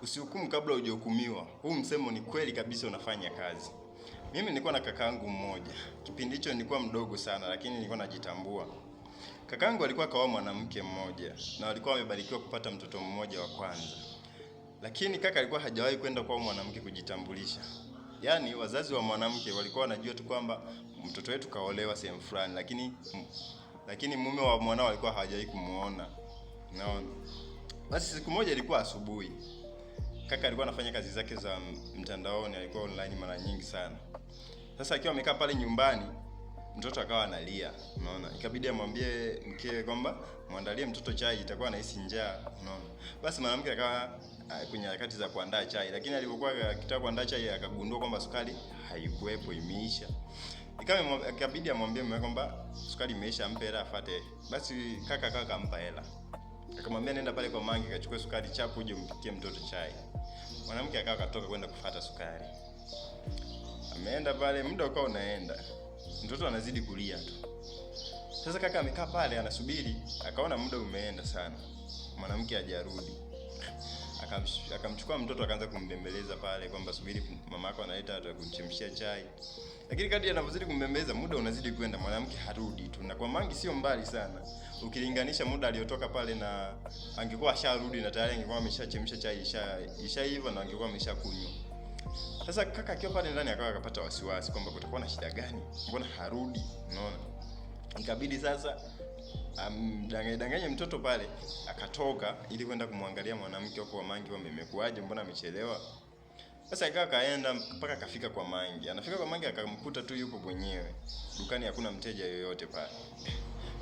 Usihukumu kabla hujahukumiwa. Huu msemo ni kweli kabisa, unafanya kazi. Mimi nilikuwa na kakaangu mmoja. Kipindi hicho nilikuwa mdogo sana, lakini nilikuwa najitambua. Kakaangu alikuwa kaoa mwanamke mmoja na walikuwa wamebarikiwa kupata mtoto mmoja wa kwanza. Lakini kaka alikuwa hajawahi kwenda kwa mwanamke kujitambulisha. Yaani wazazi wa mwanamke walikuwa wanajua tu kwamba mtoto wetu kaolewa sehemu fulani, lakini mume wa mwanao alikuwa hajawahi kumuona. Unaona? Basi siku moja ilikuwa asubuhi. Kaka alikuwa anafanya kazi zake za mtandaoni, alikuwa online mara nyingi sana. Sasa akiwa amekaa pale nyumbani, mtoto akawa analia, unaona. Ikabidi amwambie mkewe kwamba muandalie mtoto chai, itakuwa anahisi njaa, unaona. Basi mwanamke akawa kwenye harakati za kuandaa chai, lakini alipokuwa akitaka kuandaa chai akagundua kwamba sukari haikuwepo, imeisha. Ikabidi amwambie mume kwamba sukari imeisha, ampe hela afuate. Basi kaka akampa hela. Akamwambia nenda pale kwa mangi kachukue sukari chapu uje umpikie mtoto chai. Mwanamke akawa katoka kwenda kufuata sukari. Ameenda pale, muda ukawa unaenda. Mtoto anazidi kulia tu. Sasa kaka amekaa pale anasubiri, akaona muda umeenda sana. Mwanamke hajarudi. Akamchukua mtoto akaanza kumbembeleza pale kwamba subiri mamako analeta atakuchemshia chai. Lakini kadri anavyozidi kumbembeleza muda unazidi kwenda, mwanamke harudi tu. Na kwa mangi sio mbali sana. Ukilinganisha muda aliotoka pale na angekuwa asharudi na tayari angekuwa ameshachemsha chai ishaiva na angekuwa ameshakunywa. Sasa kaka akiwa pale ndani akawa akapata wasiwasi kwamba kutakuwa na shida gani? Mbona harudi? Unaona? Ikabidi sasa danganye mtoto pale akatoka ili kwenda kumwangalia mwanamke huko wa mangi kwamba imekuaje, mbona amechelewa. Sasa ikawa kaenda mpaka akafika kwa mangi. Anafika kwa mangi akamkuta tu yupo mwenyewe. Dukani hakuna mteja yoyote pale.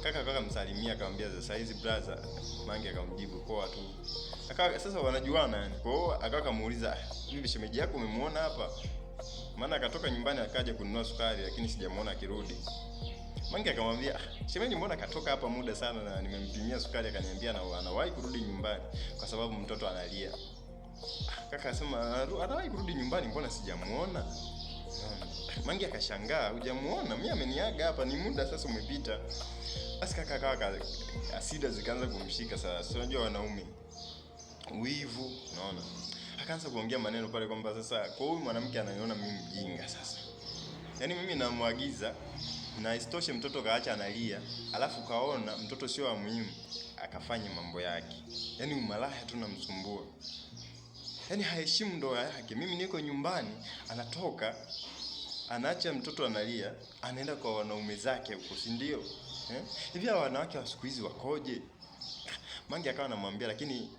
Kaka akamsalimia akamwambia sasa hizi brother. Mangi akamjibu poa tu. Sasa wanajuana yani. Kwa hiyo akamuuliza hivi shemeji yako umemuona hapa? Maana akatoka nyumbani akaja kununua sukari lakini sijamuona akirudi. Mangi akamwambia shemeji mbona katoka hapa muda sana na nimempimia sukari akaniambia anawahi kurudi nyumbani kwa sababu mtoto analia. Kaka akasema anawahi kurudi nyumbani mbona sijamuona? Mangi akashangaa, hujamuona? Mimi ameniaga hapa ni muda sasa umepita. Basi kaka akawa asida zikaanza kumshika sasa. Unajua wanaume wivu, unaona. Akaanza kuongea maneno pale kwamba sasa kwa huyu mwanamke ananiona mimi mjinga sasa. Yaani mimi namwagiza na isitoshe mtoto kaacha analia, alafu kaona mtoto sio wa muhimu, akafanya mambo yake. Yaani umalaya tu namsumbua. Yaani haheshimu ndoa yake. Mimi niko nyumbani, anatoka, anaacha mtoto analia, anaenda kwa wanaume zake huko, si ndio? Hivi wanawake wa siku hizi wakoje? Mangi akawa anamwambia lakini